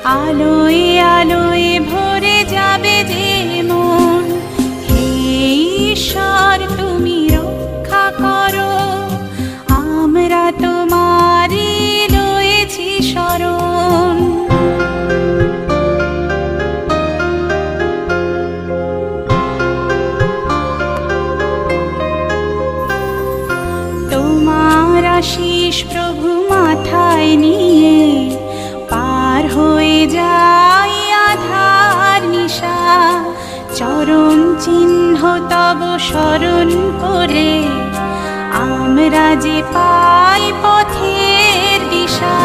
আলোয় আলোয় ভরে যাবে যে মন। হে ঈশ্বর তুমি রক্ষা করো, আমরা তোমারই লয়েছি শরণ। তোমার আশিস প্রভু মাথায় নিয়ে পার হয়ে যাই আধার নিশা। চরণ চিহ্ন তব স্মরণ করে আমরা যে পাই পথের দিশা।